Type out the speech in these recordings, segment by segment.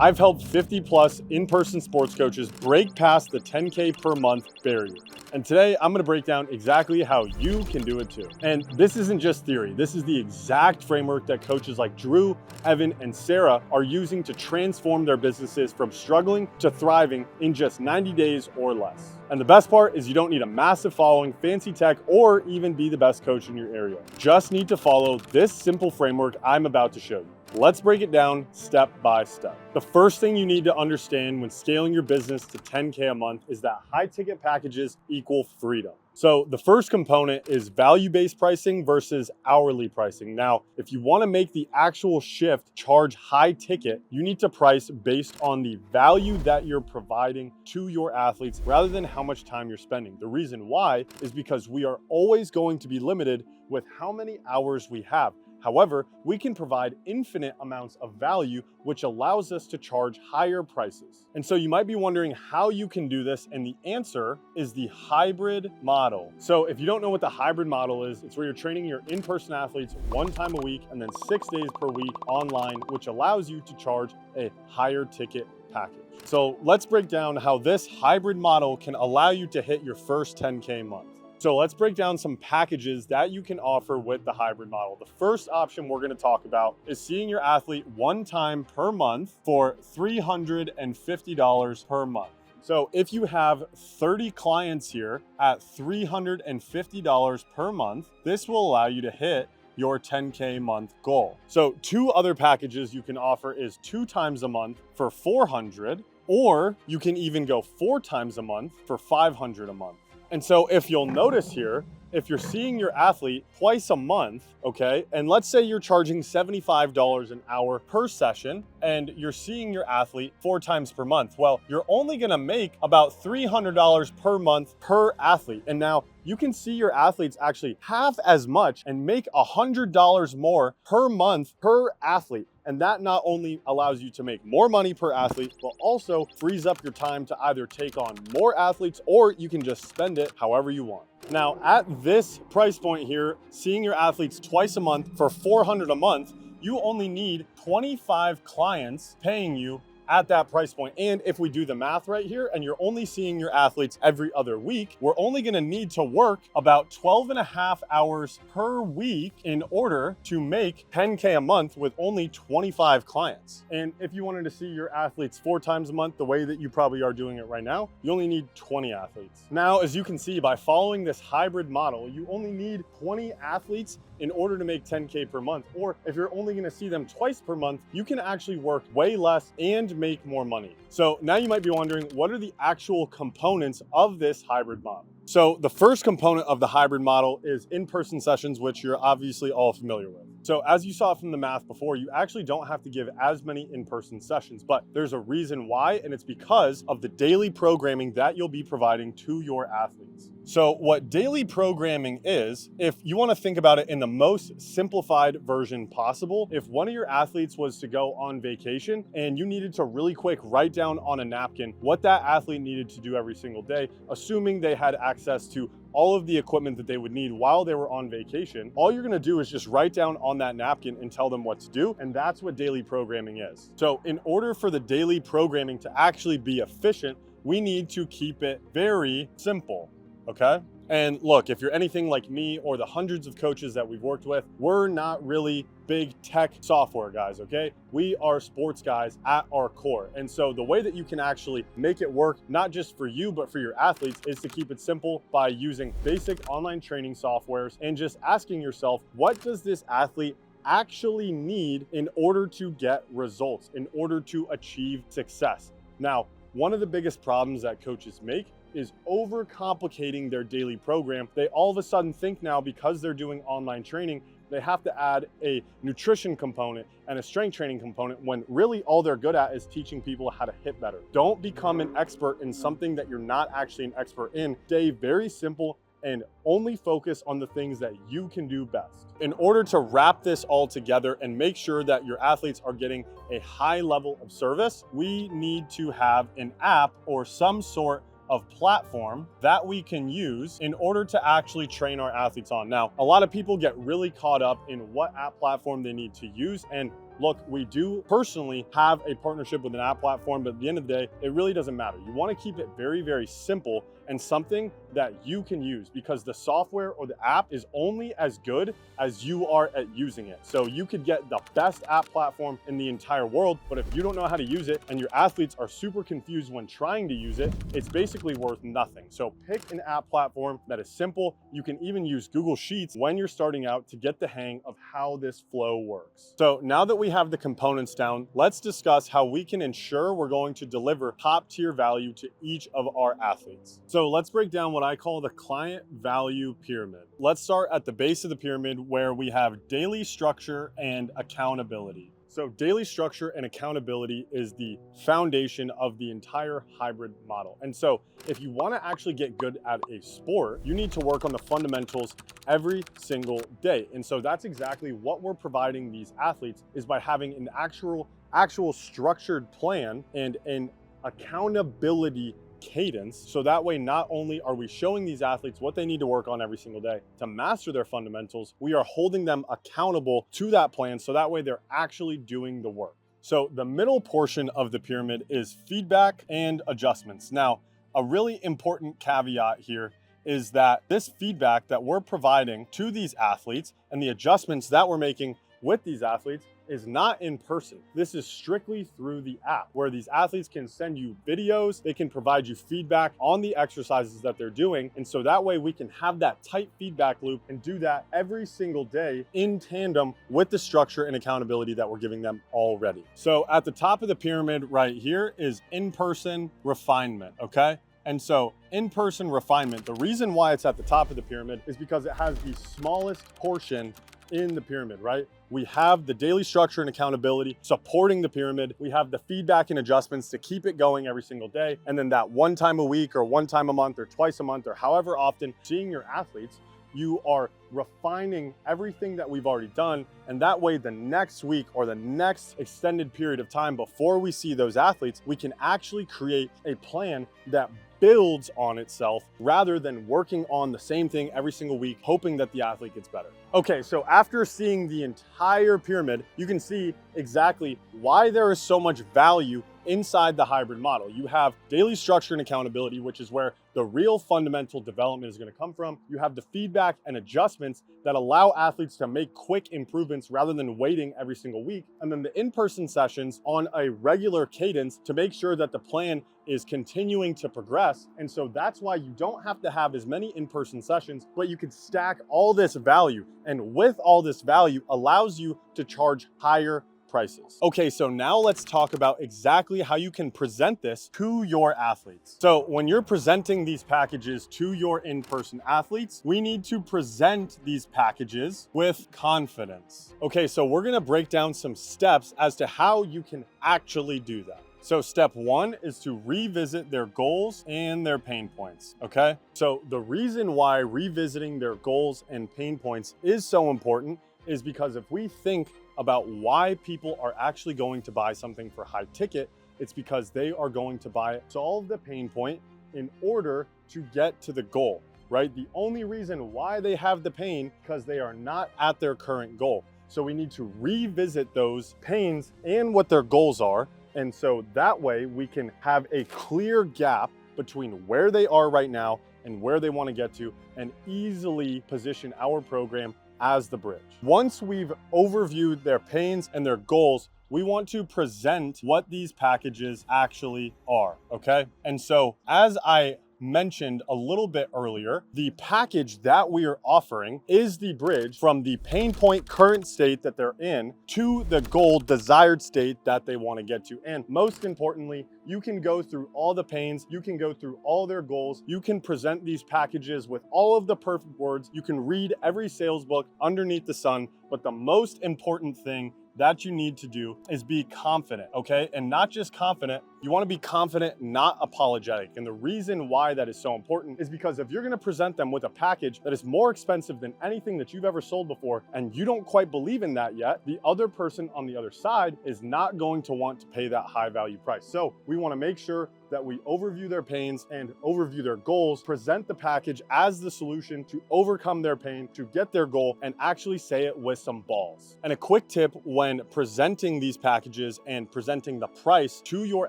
I've helped 50 plus in-person sports coaches break past the 10K per month barrier. And today I'm gonna break down exactly how you can do it too. And this isn't just theory, this is the exact framework that coaches like Drew, Evan, and Sarah are using to transform their businesses from struggling to thriving in just 90 days or less. And the best part is you don't need a massive following, fancy tech, or even be the best coach in your area. Just need to follow this simple framework I'm about to show you. Let's break it down step by step. The first thing you need to understand when scaling your business to 10K a month is that high ticket packages equal freedom. So the first component is value-based pricing versus hourly pricing. Now, if you want to make the actual shift, charge high ticket, you need to price based on the value that you're providing to your athletes rather than how much time you're spending. The reason why is because we are always going to be limited with how many hours we have. However, we can provide infinite amounts of value, which allows us to charge higher prices. And so you might be wondering how you can do this, and the answer is the hybrid model. So if you don't know what the hybrid model is, it's where you're training your in-person athletes 1 time a week and then 6 days per week online, which allows you to charge a higher ticket package. So let's break down how this hybrid model can allow you to hit your first 10K month. So let's break down some packages that you can offer with the hybrid model. The first option we're going to talk about is seeing your athlete 1 time per month for $350 per month. So if you have 30 clients here at $350 per month, this will allow you to hit your 10K month goal. So 2 other packages you can offer is 2 times a month for $400, or you can even go 4 times a month for $500 a month. And so if you'll notice here, if you're seeing your athlete twice a month, okay, and let's say you're charging $75 an hour per session and you're seeing your athlete 4 times per month, well, you're only gonna make about $300 per month per athlete. And now you can see your athletes actually half as much and make $100 more per month per athlete. And that not only allows you to make more money per athlete, but also frees up your time to either take on more athletes, or you can just spend it however you want. Now, at this price point here, seeing your athletes twice a month for $400 a month, you only need 25 clients paying you at that price point. And if we do the math right here and you're only seeing your athletes every other week, we're only gonna need to work about 12.5 hours per week in order to make 10K a month with only 25 clients. And if you wanted to see your athletes 4 times a month, the way that you probably are doing it right now, you only need 20 athletes. Now, as you can see, by following this hybrid model, you only need 20 athletes in order to make 10K per month. Or if you're only gonna see them twice per month, you can actually work way less and make more money. So now you might be wondering, what are the actual components of this hybrid model? So the first component of the hybrid model is in-person sessions, which you're obviously all familiar with. So as you saw from the math before, you actually don't have to give as many in-person sessions, but there's a reason why, and it's because of the daily programming that you'll be providing to your athletes. So what daily programming is, if you want to think about it in the most simplified version possible, if one of your athletes was to go on vacation and you needed to really quick write down on a napkin what that athlete needed to do every single day, assuming they had access to all of the equipment that they would need while they were on vacation, all you're gonna do is just write down on that napkin and tell them what to do, and that's what daily programming is. So in order for the daily programming to actually be efficient, we need to keep it very simple, okay? And look, if you're anything like me or the hundreds of coaches that we've worked with, we're not really big tech software guys, okay? We are sports guys at our core. And so the way that you can actually make it work, not just for you, but for your athletes, is to keep it simple by using basic online training softwares and just asking yourself, what does this athlete actually need in order to get results, in order to achieve success? Now, one of the biggest problems that coaches make is overcomplicating their daily program. They all of a sudden think now, because they're doing online training, they have to add a nutrition component and a strength training component, when really all they're good at is teaching people how to hit better. Don't become an expert in something that you're not actually an expert in. Stay very simple and only focus on the things that you can do best. In order to wrap this all together and make sure that your athletes are getting a high level of service, we need to have an app or some sort of platform that we can use in order to actually train our athletes on. Now, a lot of people get really caught up in what app platform they need to use, and look, we do personally have a partnership with an app platform, but at the end of the day, it really doesn't matter. You want to keep it very, very simple and something that you can use, because the software or the app is only as good as you are at using it. So you could get the best app platform in the entire world, but if you don't know how to use it and your athletes are super confused when trying to use it, it's basically worth nothing. So pick an app platform that is simple. You can even use Google Sheets when you're starting out to get the hang of how this flow works. So now that we have the components down, let's discuss how we can ensure we're going to deliver top tier value to each of our athletes. So let's break down what I call the client value pyramid. Let's start at the base of the pyramid where we have daily structure and accountability. So daily structure and accountability is the foundation of the entire hybrid model. And so if you want to actually get good at a sport, you need to work on the fundamentals every single day. And so that's exactly what we're providing these athletes, is by having an actual structured plan and an accountability cadence. So that way, not only are we showing these athletes what they need to work on every single day to master their fundamentals, we are holding them accountable to that plan, so that way they're actually doing the work. So the middle portion of the pyramid is feedback and adjustments. Now, a really important caveat here is that this feedback that we're providing to these athletes and the adjustments that we're making with these athletes is not in person. This is strictly through the app, where these athletes can send you videos, they can provide you feedback on the exercises that they're doing. And so that way we can have that tight feedback loop and do that every single day in tandem with the structure and accountability that we're giving them already. So at the top of the pyramid right here is in-person refinement, okay? And so in-person refinement, the reason why it's at the top of the pyramid is because it has the smallest portion in the pyramid, right? We have the daily structure and accountability supporting the pyramid. We have the feedback and adjustments to keep it going every single day. And then that one time a week or one time a month or twice a month or however often, seeing your athletes, you are refining everything that we've already done. And that way, the next week or the next extended period of time before we see those athletes, we can actually create a plan that builds on itself rather than working on the same thing every single week, hoping that the athlete gets better. Okay, so after seeing the entire pyramid, you can see exactly why there is so much value inside the hybrid model. You have daily structure and accountability, which is where the real fundamental development is going to come from. You have the feedback and adjustments that allow athletes to make quick improvements rather than waiting every single week. And then the in-person sessions on a regular cadence to make sure that the plan is continuing to progress. And so that's why you don't have to have as many in-person sessions, but you can stack all this value. And with all this value allows you to charge higher prices. Okay, so now let's talk about exactly how you can present this to your athletes. So when you're presenting these packages to your in-person athletes, we need to present these packages with confidence. Okay, so we're gonna break down some steps as to how you can actually do that. So step one is to revisit their goals and their pain points, okay? So the reason why revisiting their goals and pain points is so important is because if we think about why people are actually going to buy something for high ticket, it's because they are going to solve the pain point in order to get to the goal, right? The only reason why they have the pain because they are not at their current goal. So we need to revisit those pains and what their goals are. And so that way we can have a clear gap between where they are right now and where they want to get to, and easily position our program as the bridge. Once we've overviewed their pains and their goals, we want to present what these packages actually are, okay? And so as I mentioned a little bit earlier, the package that we are offering is the bridge from the pain point current state that they're in to the goal desired state that they want to get to. And most importantly, you can go through all the pains, you can go through all their goals, you can present these packages with all of the perfect words, you can read every sales book underneath the sun, but the most important thing that you need to do is be confident, okay? And not just confident, You want to be confident, not apologetic. And the reason why that is so important is because if you're going to present them with a package that is more expensive than anything that you've ever sold before, and you don't quite believe in that yet, the other person on the other side is not going to want to pay that high value price. So we want to make sure that we overview their pains and overview their goals, present the package as the solution to overcome their pain, to get their goal, and actually say it with some balls. And a quick tip when presenting these packages and presenting the price to your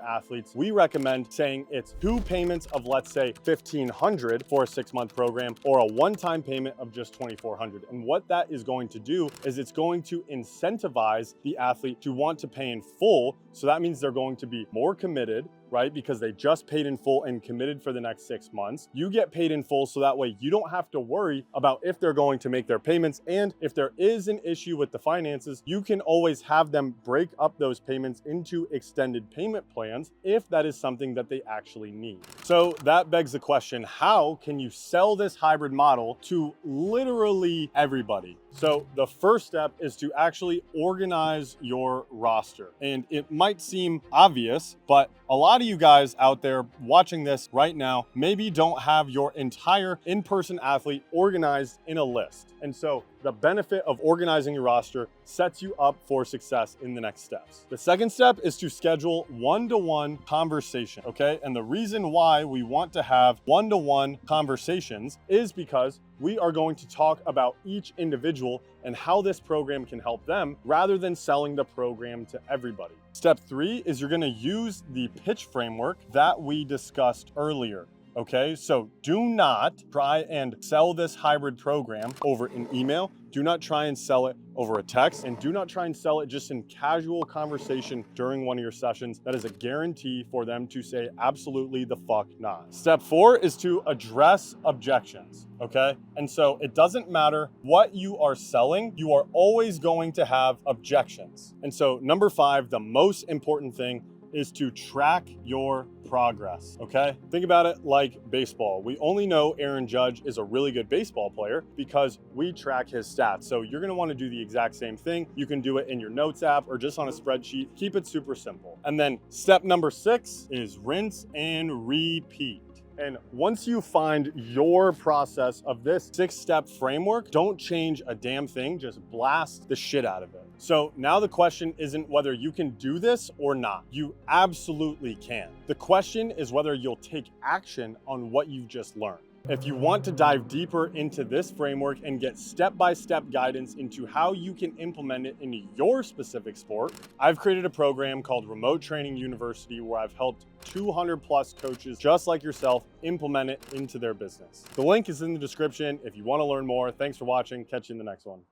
athletes, we recommend saying it's 2 payments of, let's say, $1,500 for a 6-month program, or a one-time payment of just $2,400. And what that is going to do is it's going to incentivize the athlete to want to pay in full. So that means they're going to be more committed, right? Because they just paid in full and committed for the next 6 months. You get paid in full, so that way you don't have to worry about if they're going to make their payments. And if there is an issue with the finances, you can always have them break up those payments into extended payment plans if that is something that they actually need. So that begs the question, how can you sell this hybrid model to literally everybody? So the first step is to actually organize your roster. And it might seem obvious, but a lot of you guys out there watching this right now maybe don't have your entire in-person athlete organized in a list. And so the benefit of organizing your roster sets you up for success in the next steps. The second step is to schedule one-to-one conversation, okay? And the reason why we want to have one-to-one conversations is because we are going to talk about each individual and how this program can help them rather than selling the program to everybody. Step 3 is you're going to use the pitch framework that we discussed earlier. Okay, so do not try and sell this hybrid program over an email. Do not try and sell it over a text, and do not try and sell it just in casual conversation during one of your sessions. That is a guarantee for them to say absolutely the fuck not. Step 4 is to address objections, okay? And so it doesn't matter what you are selling, you are always going to have objections. And so number 5, the most important thing is to track your progress, okay? Think about it like baseball. We only know Aaron Judge is a really good baseball player because we track his stats. So you're gonna wanna do the exact same thing. You can do it in your notes app or just on a spreadsheet. Keep it super simple. And then step number 6 is rinse and repeat. And once you find your process of this 6-step framework, don't change a damn thing, just blast the shit out of it. So now the question isn't whether you can do this or not. You absolutely can. The question is whether you'll take action on what you've just learned. If you want to dive deeper into this framework and get step-by-step guidance into how you can implement it into your specific sport, I've created a program called Remote Training University where I've helped 200 plus coaches just like yourself implement it into their business. The link is in the description if you want to learn more. Thanks for watching. Catch you in the next one.